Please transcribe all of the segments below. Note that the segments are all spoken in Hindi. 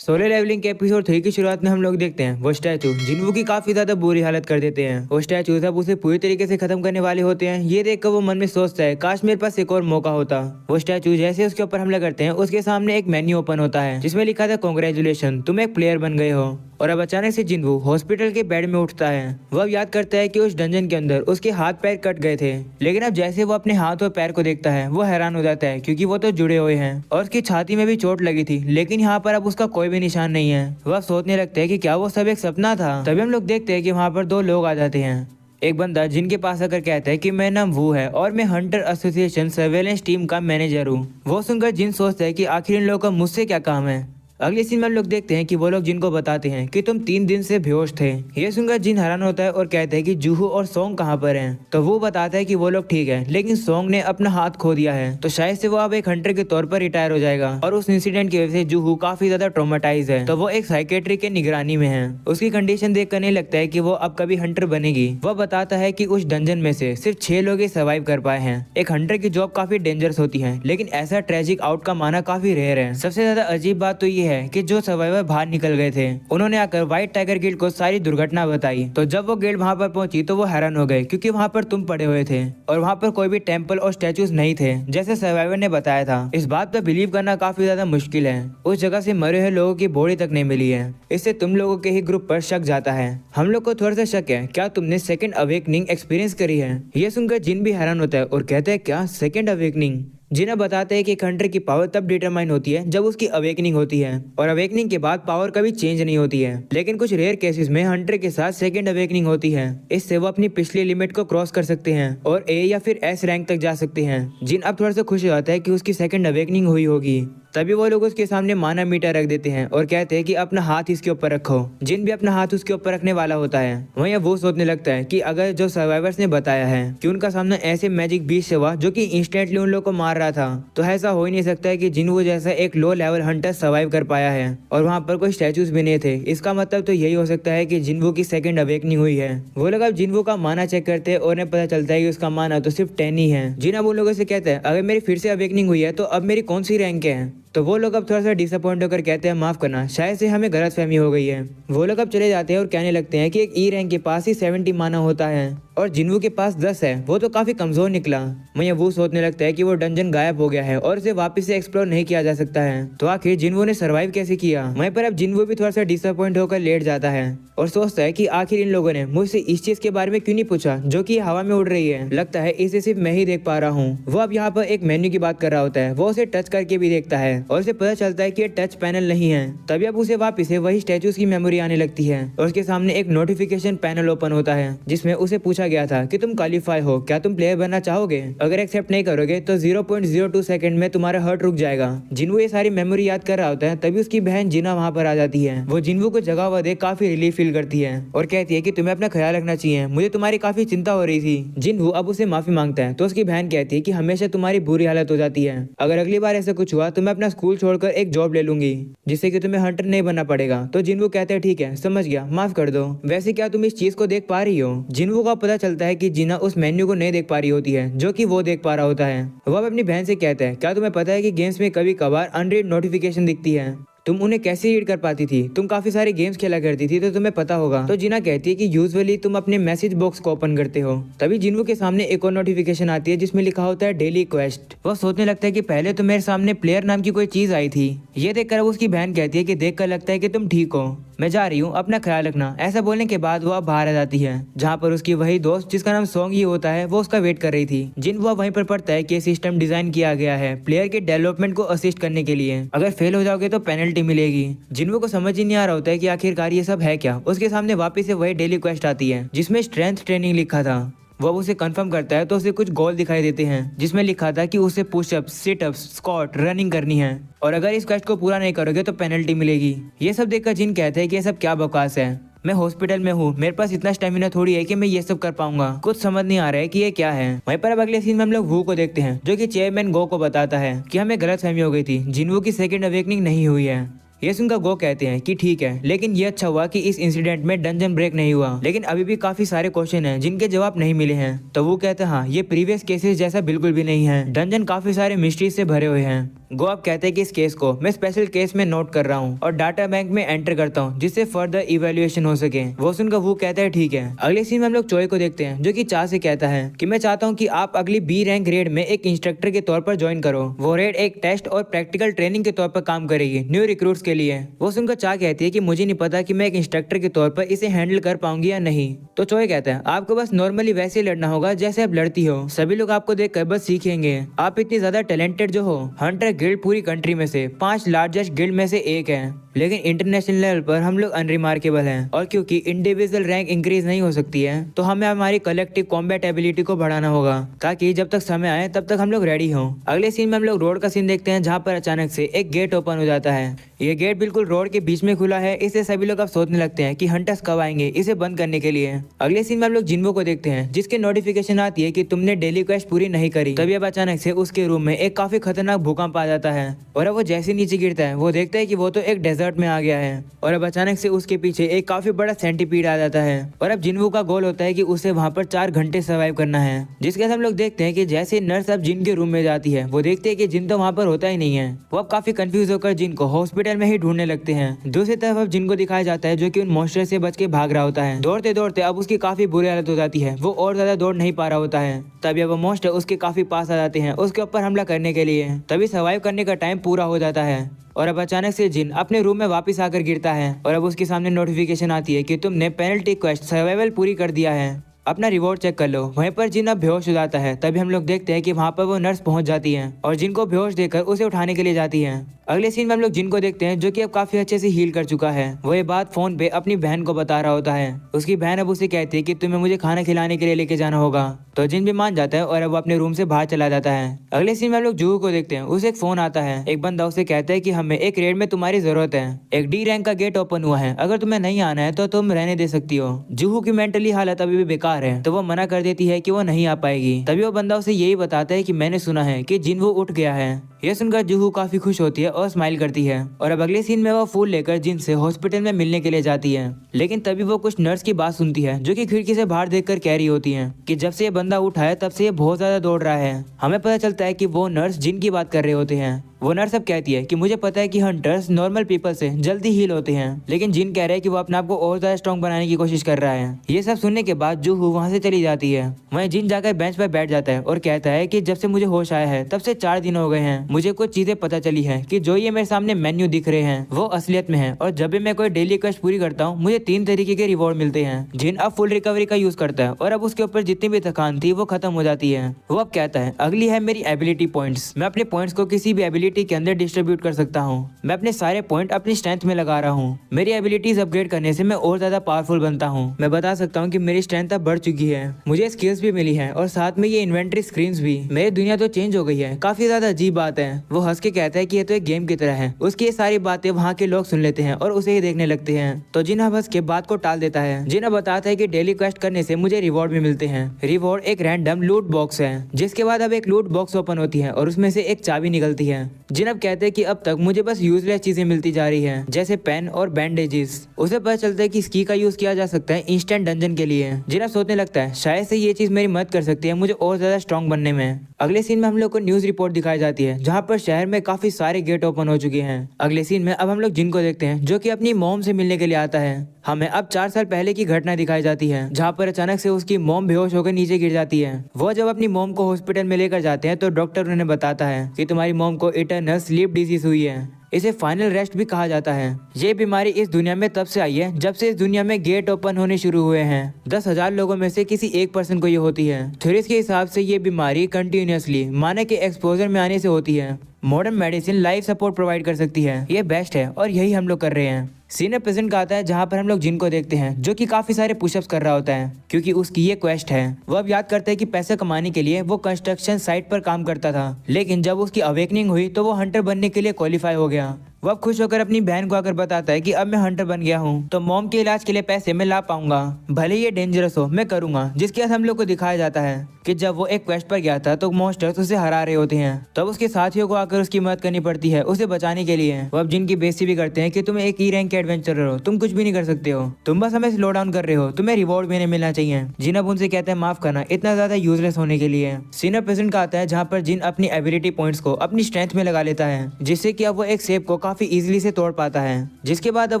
सोलो लेवलिंग के एपिसोड 3 की शुरुआत में हम लोग देखते हैं वो स्टैचू जिन्वू की काफी ज्यादा बुरी हालत कर देते हैं। वो स्टैचू जब उसे पूरी तरीके से खत्म करने वाले होते हैं, ये देखकर वो मन में सोचता है काश मेरे पास एक और मौका होता। वो स्टैचू जैसे उसके ऊपर हमला करते हैं, उसके सामने एक मेन्यू ओपन होता है जिसमें लिखा था कांग्रेचुलेशन, तुम एक प्लेयर बन गए हो। और अब अचानक से जिन्वू हॉस्पिटल के बेड में उठता है। वह अब याद करता है कि उस डंजन के अंदर उसके हाथ पैर कट गए थे, लेकिन अब जैसे वो अपने हाथ और पैर को देखता है वो हैरान हो जाता है क्योंकि वो तो जुड़े हुए हैं और उसकी छाती में भी चोट लगी थी, लेकिन यहाँ पर अब उसका कोई भी निशान नहीं है। वह सोचने लगते हैं कि क्या वो सब एक सपना था। तभी हम लोग देखते हैं कि वहाँ पर दो लोग आ जाते हैं। एक बंदा जिनके पास आकर कहता है कि मेरा नाम वो है और मैं हंटर एसोसिएशन सर्वेलेंस टीम का मैनेजर हूँ। वो सुनकर जिन सोचता है कि आखिर इन लोगों का मुझसे क्या काम है। अगले सीन में हम लोग देखते हैं कि वो लोग जिनको बताते हैं कि तुम 3 दिन से बेहोश थे। ये सुनकर जिन हैरान होता है और कहता है कि जूहू और सोंग कहाँ पर हैं। तो वो बताता है कि वो लोग ठीक है, लेकिन सोंग ने अपना हाथ खो दिया है, तो शायद से वो अब एक हंटर के तौर पर रिटायर हो जाएगा। और उस इंसिडेंट की वजह से जूहू काफी ज्यादा ट्रॉमेटाइज है, तो वो एक साइकेट्री के निगरानी में है। उसकी कंडीशन देखकर नहीं लगता है कि वो अब कभी हंटर बनेगी। वह बताता है कि उस डंजन में से सिर्फ 6 लोग ही सर्वाइव कर पाए हैं। एक हंटर की जॉब काफी डेंजरस होती है, लेकिन ऐसा ट्रेजिक आउटकम आना काफी रेयर है। सबसे ज्यादा अजीब बात तो ये है कि जो सर्वाइवर बाहर निकल गए थे, उन्होंने आकर व्हाइट टाइगर गिल्ड को सारी दुर्घटना बताई। तो जब वो गिल्ड वहां पर पहुंची तो वो हैरान हो गए क्योंकि वहां पर तुम पड़े हुए थे और वहां पर कोई भी टेंपल और स्टैचूज नहीं थे जैसे सर्वाइवर ने बताया था। इस बात पर बिलीव करना काफी ज्यादा मुश्किल है। उस जगह से मरे हुए लोगों की बॉडी तक नहीं मिली है। इससे तुम लोगों के ही ग्रुप पर शक जाता है। हम लोग को थोड़ा सा शक है, क्या तुमने सेकंड अवेकनिंग एक्सपीरियंस करी है? ये सुनकर जिन भी हैरान होता है और कहता है क्या सेकंड अवेकनिंग? जिन्हें बताते हैं कि एक हंटर की पावर तब डिटरमाइन होती है जब उसकी अवेकनिंग होती है, और अवेकनिंग के बाद पावर कभी चेंज नहीं होती है। लेकिन कुछ रेयर केसेस में हंटर के साथ सेकंड अवेकनिंग होती है। इससे वो अपनी पिछली लिमिट को क्रॉस कर सकते हैं और ए या फिर एस रैंक तक जा सकते हैं। जिन अब थोड़ा सा खुश हो जाता है कि उसकी सेकंड अवेकनिंग हुई होगी। तभी वो लोग उसके सामने माना मीटर रख देते हैं और कहते हैं कि अपना हाथ इसके ऊपर रखो। जिन भी अपना हाथ उसके ऊपर रखने वाला होता है, वहीं वो सोचने लगता है कि अगर जो सर्वाइवर्स ने बताया है कि उनका सामना ऐसे मैजिक बीस्ट से हुआ जो कि इंस्टेंटली उन लोग को मार रहा था, तो ऐसा हो ही नहीं सकता है कि जिन्वू जैसा एक लो लेवल हंटर सर्वाइव कर पाया है और वहाँ पर कोई स्टैचूज भी नहीं थे। इसका मतलब तो यही हो सकता है कि जिन्वू की सेकंड अवेकनिंग हुई है। वो लोग अब जिन्वू का माना चेक करते हैं और उन्हें पता चलता है कि उसका माना तो सिर्फ 10 ही है। जिन अब उन लोगों से कहते हैं अगर मेरी फिर से अवेकनिंग हुई है तो अब मेरी कौन सी रैंक है? तो वो लोग अब थोड़ा सा डिसअपॉइंट होकर कहते हैं माफ करना, शायद से हमें गलतफहमी हो गई है। वो लोग अब चले जाते हैं और कहने लगते हैं कि एक ई रैंक के पास ही 70 माना होता है और जिन्वू के पास 10 है, वो तो काफी कमजोर निकला। मैं वो सोचने लगता है कि वो डंजन गायब हो गया है और उसे वापस से एक्सप्लोर नहीं किया जा सकता है, तो आखिर जिन्वू ने सर्वाइव कैसे किया? वहीं पर अब जिन्वू भी थोड़ा सा डिसअपॉइंट होकर लेट जाता है और सोचता है कि आखिर इन लोगों ने मुझसे इस चीज के बारे में क्यों नहीं पूछा जो कि हवा में उड़ रही है। लगता है इसे सिर्फ मैं ही देख पा रहा हूँ। वो अब यहाँ पर एक मेन्यू की बात कर रहा होता है। वो उसे टच करके भी देखता है और उसे पता चलता है कि ये टच पैनल नहीं है। तभी अब उसे वापस से वही स्टैचूज की मेमोरी आने लगती है और उसके सामने एक नोटिफिकेशन पैनल ओपन होता है जिसमें उसे पूछा गया था कि तुम क्वालिफाई हो, क्या तुम प्लेयर बनना चाहोगे? अगर एक्सेप्ट नहीं करोगे तो 0.02 सेकंड में तुम्हारा हार्ट रुक जाएगा। जिन्वू ये सारी मेमोरी याद कर रहा होता है, तभी उसकी बहन जिना वहाँ पर आ जाती है। वो जिन्वू को जगह हुआ देख काफी रिलीफ फील करती है और कहती है कि तुम्हें अपना ख्याल रखना चाहिए, मुझे तुम्हारी काफी चिंता हो रही थी। जिन्वू अब उसे माफी मांगता है तो उसकी बहन कहती है कि हमेशा तुम्हारी बुरी हालत हो जाती है, अगर अगली बार ऐसा कुछ हुआ तो मैं अपना स्कूल छोड़कर एक जॉब ले लूंगी जिससे कि तुम्हें हंटर नहीं बनना पड़ेगा। तो जिन्वू कहते हैं ठीक है, समझ गया, माफ कर दो। वैसे क्या तुम इस चीज को देख पा रही हो? जिन्वू को पता चलता है कि जिना उस मेन्यू को नहीं देख पा रही होती है जो कि वो देख पा रहा होता है। वो अब अपनी बहन से कहता है क्या तुम्हें पता है कि गेम्स में कभी कभार अनरीड नोटिफिकेशन दिखती है, तुम उन्हें कैसे रीड कर पाती थी? तुम काफी सारे गेम्स खेला करती थी तो तुम्हें पता होगा। तो जिना कहती है कि यूजुअली तुम अपने मैसेज बॉक्स को ओपन करते हो। तभी जिन्वू के सामने एक और नोटिफिकेशन आती है जिसमें लिखा होता है डेली क्वेस्ट। वो सोचने लगता है कि पहले तो मेरे सामने प्लेयर नाम की कोई चीज आई थी। ये देखकर उसकी बहन कहती है कि देखकर लगता है कि तुम ठीक हो, मैं जा रही हूँ, अपना ख्याल रखना। ऐसा बोलने के बाद वो अब बाहर आ जाती है जहाँ पर उसकी वही दोस्त जिसका नाम सोंग ही होता है वो उसका वेट कर रही थी। जिन्वू वहीं पर पढ़ता है कि सिस्टम डिजाइन किया गया है प्लेयर के डेवलपमेंट को असिस्ट करने के लिए, अगर फेल हो जाओगे तो पेनल्टी मिलेगी। जिन्वू को समझ ही नहीं आ रहा होता है कि आखिरकार ये सब है क्या। उसके सामने वापस से वही डेली क्वेस्ट आती है जिसमें स्ट्रेंथ ट्रेनिंग लिखा था। वो उसे कंफर्म करता है तो उसे कुछ गोल दिखाई देते हैं जिसमें लिखा था कि उसे पुशअप्स, सिटअप्स, स्क्वाट, रनिंग करनी है और अगर इस क्वेस्ट को पूरा नहीं करोगे तो पेनल्टी मिलेगी। ये सब देखकर जिन कहते हैं कि ये सब क्या बकवास है, मैं हॉस्पिटल में हूँ, मेरे पास इतना स्टेमिना थोड़ी है कि मैं ये सब कर पाऊंगा, कुछ समझ नहीं आ रहा है कि ये क्या है। वहीं पर अब अगले सीन में हम लोग वू को देखते हैं जो कि चेयरमैन गो को बताता है कि हमें गलतफहमी हो गई थी, जिन्वू की सेकंड अवेकनिंग नहीं हुई है। ये सुनकर गो कहते हैं कि ठीक है, लेकिन ये अच्छा हुआ कि इस इंसिडेंट में डंजन ब्रेक नहीं हुआ, लेकिन अभी भी काफी सारे क्वेश्चन हैं जिनके जवाब नहीं मिले हैं। तो वो कहते हैं हाँ, ये प्रीवियस केसेस जैसा बिल्कुल भी नहीं है, डंजन काफी सारे मिस्ट्री से भरे हुए हैं। गो अब कहते हैं कि इस केस को मैं स्पेशल केस में नोट कर रहा हूँ और डाटा बैंक में एंटर करता हूँ जिससे फर्दर इवेल्युएशन हो सके। वो सुनकर वो कहता है ठीक है। अगले सीन में हम लोग चोय को देखते हैं जो कि चा से कहता है कि मैं चाहता हूँ कि आप अगली बी रैंक रेड में एक इंस्ट्रक्टर के तौर पर ज्वाइन करो। वो रेड एक टेस्ट और प्रैक्टिकल ट्रेनिंग के तौर पर काम करेगी न्यू रिक्रूट्स के लिए। वो सुनकर चा कहती है कि मुझे नहीं पता कि मैं एक इंस्ट्रक्टर के तौर पर इसे हैंडल कर पाऊंगी या नहीं। तो चोय कहता है आपको बस नॉर्मली वैसे लड़ना होगा जैसे आप लड़ती हो, सभी लोग आपको देखकर बस सीखेंगे। आप इतनी ज्यादा टैलेंटेड जो हो। हंटर गिल्ड पूरी कंट्री में से 5 लार्जेस्ट गिल्ड में से एक है, लेकिन इंटरनेशनल लेवल पर हम लोग अनरिमार्केबल हैं। और क्योंकि इंडिविजुअल रैंक इंक्रीज नहीं हो सकती है तो हमें हमारी कलेक्टिव कॉम्बैट एबिलिटी को बढ़ाना होगा ताकि जब तक समय आए तब तक हम लोग रेडी हों। अगले सीन में हम लोग रोड का सीन देखते हैं जहाँ पर अचानक से एक गेट ओपन हो जाता है। ये गेट बिल्कुल रोड के बीच में खुला है, इससे सभी लोग अब सोचने लगते हैं कि हंटर्स कब आएंगे इसे बंद करने के लिए। अगले सीन में हम लोग जिन्वो को देखते हैं जिसके नोटिफिकेशन आती है कि तुमने डेली क्वेस्ट पूरी नहीं करी। तभी अब अचानक से उसके रूम में एक काफी खतरनाक भूकंप आ जाता है और अब वो जैसे नीचे गिरता है वो देखता है कि वो तो एक डेजर्ट में आ गया है और अब अचानक से उसके पीछे एक काफी बड़ा सेंटीपीड आ जाता है और अब जिन्वो का गोल होता है कि उसे वहाँ पर 4 घंटे सर्वाइव करना है। जिसके साथ हम लोग देखते हैं कि जैसे नर्स अब जिन के रूम में जाती है वो देखते हैं कि जिन तो वहाँ पर होता ही नहीं है। वो अब काफी कंफ्यूज होकर जिन को हॉस्पिटल में ही ढूंढने लगते हैं। दूसरी तरफ अब जिन को दिखाया जाता है जो कि उन मॉन्स्टर से बच के भाग रहा होता है। दौड़ते दौड़ते अब उसकी काफी बुरी हालत हो जाती है, वो और ज्यादा दौड़ नहीं पा रहा होता है। तभी अब वो मॉन्स्टर उसके काफी पास आ जाते हैं उसके ऊपर हमला करने के लिए। तभी सर्वाइव करने का टाइम पूरा हो जाता है और अब अचानक से जिन अपने रूम में वापस आकर गिरता है और अब उसके सामने नोटिफिकेशन आती है कि तुमने पेनल्टी क्वेस्ट सर्वाइवल पूरी कर दिया है, अपना रिवॉर्ड चेक कर लो। वहीं पर जिन अब बेहोश हो जाता है। तभी हम लोग देखते हैं कि वहाँ पर वो नर्स पहुंच जाती है और जिन को बेहोश देखकर उसे उठाने के लिए जाती है। अगले सीन में हम लोग जिन को देखते हैं जो कि अब काफी अच्छे से हील कर चुका है। वो ये बात फोन पे अपनी बहन को बता रहा होता है। उसकी बहन अब उसे कहती है कि तुम्हें मुझे खाना खिलाने के लिए लेके जाना होगा। तो जिन भी मान जाता है और अब वो अपने रूम से बाहर चला जाता है। अगले सीन में हम लोग जूहू को देखते हैं। उसे एक फोन आता है, एक बंदा उसे कहता है कि हमें एक रेड में तुम्हारी जरूरत है, एक डी रैंक का गेट ओपन हुआ है, अगर तुम्हें नहीं आना है तो तुम रहने दे सकती हो। जूहू की मेंटली हालत अभी भी बेकार है तो वो मना कर देती है कि वो नहीं आ पाएगी। तभी वो बंदा उसे यही बताता है कि मैंने सुना है कि जिन वो उठ गया है। यह सुनकर जूहू काफी खुश होती है और स्माइल करती है और अब अगले सीन में वो फूल लेकर जिन से हॉस्पिटल में मिलने के लिए जाती है। लेकिन तभी वो कुछ नर्स की बात सुनती है जो कि खिड़की से बाहर देखकर कह रही होती है कि जब से ये बंदा उठा है तब से ये बहुत ज्यादा दौड़ रहा है। हमें पता चलता है कि वो नर्स जिन की बात कर रहे होते हैं। वो नर्स अब कहती है कि मुझे पता है कि हंटर्स नॉर्मल पीपल से जल्दी हील होते हैं, लेकिन जिन कह रहा है कि वो अपने आप को और ज्यादा स्ट्रॉन्ग बनाने की कोशिश कर रहा है। ये सब सुनने के बाद जूहू वहाँ से चली जाती है। वहीं जिन जाकर बेंच पर बैठ जाता है और कहता है कि जब से मुझे होश आया है तब से 4 दिन हो गए हैं, मुझे कुछ चीजें पता चली है कि जो ये मेरे सामने मेन्यू दिख रहे हैं वो असलियत में है और जब भी मैं कोई डेली क्वेस्ट पूरी करता हूँ मुझे 3 तरीके के रिवॉर्ड मिलते हैं। जिन अब फुल रिकवरी का यूज करता है और अब उसके ऊपर जितनी भी थकान थी वो खत्म हो जाती है। वो अब कहता है अगली है मेरी एबिलिटी पॉइंट्स। मैं अपने पॉइंट्स को किसी भी एबिलिटी के अंदर डिस्ट्रीब्यूट कर सकता हूँ। मैं अपने सारे पॉइंट अपनी स्ट्रेंथ में लगा रहा हूँ। मेरी एबिलिटीज अपग्रेड करने से मैं और ज्यादा पावरफुल बनता हूँ। मैं बता सकता हूँ कि मेरी स्ट्रेंथ अब बढ़ चुकी है, मुझे स्किल्स भी मिली है और साथ में ये इन्वेंट्री स्क्रीन्स भी। मेरी दुनिया तो चेंज हो गई है, काफी ज्यादा अजीब बात है। वो हंस के कहता है कि ये तो एक गेम की तरह है। उसकी ये सारी बातें वहाँ के लोग सुन लेते हैं और उसे ही देखने लगते हैं। तो जिन हंस के बात को टाल देता है। जिन बताता है कि डेली क्वेस्ट करने से मुझे रिवॉर्ड भी मिलते हैं। रिवॉर्ड एक रैंडम लूट बॉक्स है, जिसके बाद अब एक लूट बॉक्स ओपन होती है और उसमें से एक चाबी निकलती है। जिन अब कहते हैं कि अब तक मुझे बस यूजलेस चीजें मिलती जा रही हैं, जैसे पेन और बैंडेजेस। उसे पता चलता है कि इसकी का यूज किया जा सकता है इंस्टेंट डंजन के लिए। जिन अब सोचने लगता है शायद से ये चीज मेरी मदद कर सकती है मुझे और ज्यादा स्ट्रॉन्ग बनने में। अगले सीन में हम लोग को न्यूज रिपोर्ट दिखाई जाती है जहाँ पर शहर में काफी सारे गेट ओपन हो चुके हैं। अगले सीन में अब हम लोग जिन को देखते हैं जो कि अपनी मॉम से मिलने के लिए आता है। हमें अब 4 साल पहले की घटना दिखाई जाती है जहाँ पर अचानक से उसकी मॉम बेहोश होकर नीचे गिर जाती है। वो जब अपनी मॉम को हॉस्पिटल में लेकर जाते हैं तो डॉक्टर उन्हें बताता है कि तुम्हारी मॉम को इटरनल स्लीप डिजीज हुई है, इसे फाइनल रेस्ट भी कहा जाता है। ये बीमारी इस दुनिया में तब से आई है जब से इस दुनिया में गेट ओपन होने शुरू हुए हैं। 10,000 लोगों में से किसी एक पर्सन को ये होती है। थ्योरीज के हिसाब से ये बीमारी कंटिन्यूसली माने के एक्सपोजर में आने से होती है। Modern medicine life support provide कर सकती है, ये बेस्ट है और यही हम लोग कर रहे हैं। सीन प्रेजेंट का आता है जहाँ पर हम लोग जिन को देखते हैं जो कि काफी सारे पुशअप्स कर रहा होता है क्योंकि उसकी ये क्वेस्ट है। वो अब याद करता है कि पैसे कमाने के लिए वो कंस्ट्रक्शन साइट पर काम करता था, लेकिन जब उसकी अवेकनिंग हुई तो वो हंटर बनने के लिए क्वालिफाई हो गया। वो अब खुश होकर अपनी बहन को आकर बताता है कि अब मैं हंटर बन गया हूँ, तो मॉम के इलाज के लिए पैसे मैं ला पाऊंगा, भले ये डेंजरस हो मैं करूंगा। जिसके बाद हम लोग को दिखाया जाता है कि जब वो एक क्वेस्ट पर गया था तो मॉन्स्टर्स उसे हरा रहे होते हैं, तब उसके साथियों को आकर उसकी मदद करनी पड़ती है उसे बचाने के लिए। वो अब जिनकी बेइज्जती भी करते हैं कि तुम एक ई रैंक के एडवेंचरर हो, तुम कुछ भी नहीं कर सकते हो, तुम बस हमें स्लो डाउन कर रहे हो, तुम्हें रिवॉर्ड भी नहीं मिलना चाहिए। जिन अब उनसे कहते हैं माफ करना इतना ज्यादा यूजलेस होने के लिए। सीनियर प्रेसिडेंट का आता है जहाँ पर जिन अपनी एबिलिटी पॉइंट्स को अपनी स्ट्रेंथ में लगा लेता है, जिससे कि अब वो एक सेब को काफी इजीली से तोड़ पाता है। जिसके बाद अब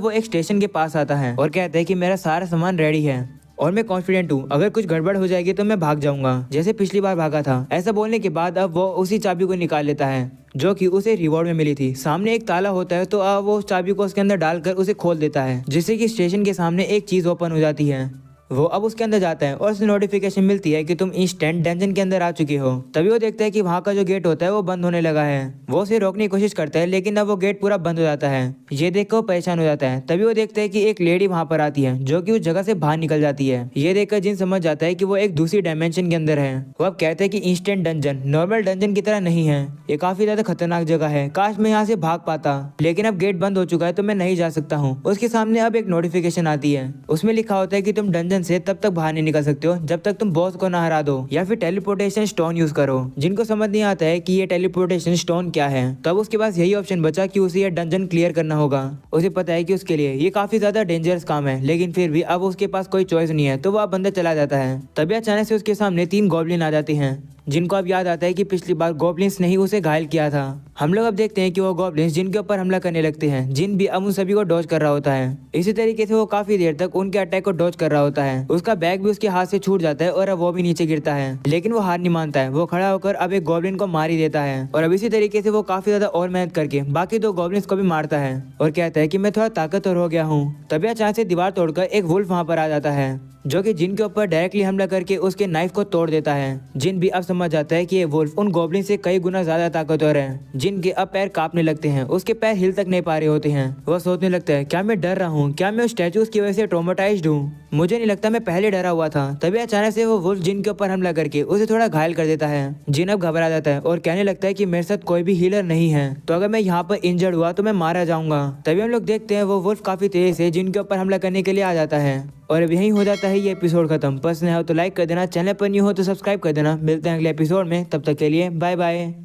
वो एक स्टेशन के पास आता है और कहता है कि मेरा सारा सामान रेडी है और मैं कॉन्फिडेंट हूँ, अगर कुछ गड़बड़ हो जाएगी तो मैं भाग जाऊंगा जैसे पिछली बार भागा था। ऐसा बोलने के बाद अब वो उसी चाबी को निकाल लेता है जो कि उसे रिवॉर्ड में मिली थी। सामने एक ताला होता है तो अब वो उस चाबी को उसके अंदर डालकर उसे खोल देता है, जिससे कि स्टेशन के सामने एक चीज ओपन हो जाती है। वो अब उसके अंदर जाता है और उसे नोटिफिकेशन मिलती है कि तुम इंस्टेंट डंजन के अंदर आ चुके हो। तभी वो देखता है कि वहाँ का जो गेट होता है वो बंद होने लगा है। वो उसे रोकने की कोशिश करता है लेकिन अब वो गेट पूरा बंद हो जाता है। ये देखकर वो परेशान हो जाता है। तभी वो देखता है कि एक लेडी वहाँ पर आती है जो कि उस जगह से बाहर निकल जाती है। ये देखकर जिन समझ जाता है कि वो एक दूसरी डायमेंशन के अंदर है। वो अब कहते हैं कि इंस्टेंट डंजन नॉर्मल डंजन की तरह नहीं है, ये काफी ज्यादा खतरनाक जगह है, काश मैं यहाँ से भाग पाता, लेकिन अब गेट बंद हो चुका है तो मैं नहीं जा सकता हूँ। उसके सामने अब एक नोटिफिकेशन आती है, उसमें लिखा होता है कि तुम डंजन से तब तक बाहर नहीं निकल सकते हो जब तक तुम बॉस को ना हरा दो या फिर टेलीपोर्टेशन स्टोन यूज करो। जिनको समझ नहीं आता है कि ये टेलीपोर्टेशन स्टोन क्या है, तब उसके पास यही ऑप्शन बचा कि उसे ये डंजन क्लियर करना होगा। उसे पता है कि उसके लिए ये काफी ज्यादा डेंजरस काम है, लेकिन फिर भी अब उसके पास कोई चॉइस नहीं है, तो वो अब अंदर चला जाता है। तभी अचानक से उसके सामने 3 गॉब्लिन आ जाते हैं, जिनको अब याद आता है कि पिछली बार गॉब्लिन्स ने ही उसे घायल किया था। हम लोग अब देखते हैं कि वो गॉब्लिन्स जिनके ऊपर हमला करने लगते हैं, जिन भी अब उन सभी को डॉज कर रहा होता है। इसी तरीके से वो काफी देर तक उनके अटैक को डॉज कर रहा होता है। उसका बैग भी उसके हाथ से छूट जाता है और अब वो भी नीचे गिरता है, लेकिन वो हार नहीं मानता है। वो खड़ा होकर अब एक गॉब्लिन को मार ही देता है और अब इसी तरीके से वो काफी ज्यादा और मेहनत करके बाकी 2 गॉब्लिन्स को भी मारता है और कहता है कि मैं थोड़ा ताकतवर हो गया हूँ। तभी अचानक से दीवार तोड़कर एक वुल्फ वहाँ पर आ जाता है, जो कि जिन के ऊपर डायरेक्टली हमला करके उसके नाइफ को तोड़ देता है। जिन भी अब समझ जाता है कि ये वुल्फ उन गॉब्लिन से कई गुना ज्यादा ताकतवर है। जिन के अब पैर कांपने लगते हैं, उसके पैर हिल तक नहीं पा रहे होते हैं। वह सोचने लगता है क्या मैं डर रहा हूँ, क्या मैं उस स्टैचूज की वजह से ट्रॉमेटाइज्ड हूँ, मुझे नहीं लगता, मैं पहले डरा हुआ था। तभी अचानक से वो वुल्फ जिन के ऊपर हमला करके उसे थोड़ा घायल कर देता है। जिन अब घबरा जाता है और कहने लगता है कि मेरे साथ कोई भी हीलर नहीं है, तो अगर मैं यहाँ पर इंजर्ड हुआ तो मैं मारा जाऊंगा। तभी हम लोग देखते हैं वो वुल्फ काफी तेजी से जिन के ऊपर हमला करने के लिए आ जाता है और अब यहीं हो जाता है ये एपिसोड खत्म। पसंद है तो लाइक कर देना, चैनल पर न्यू हो तो सब्सक्राइब कर देना। मिलते हैं अगले एपिसोड में, तब तक के लिए बाय बाय।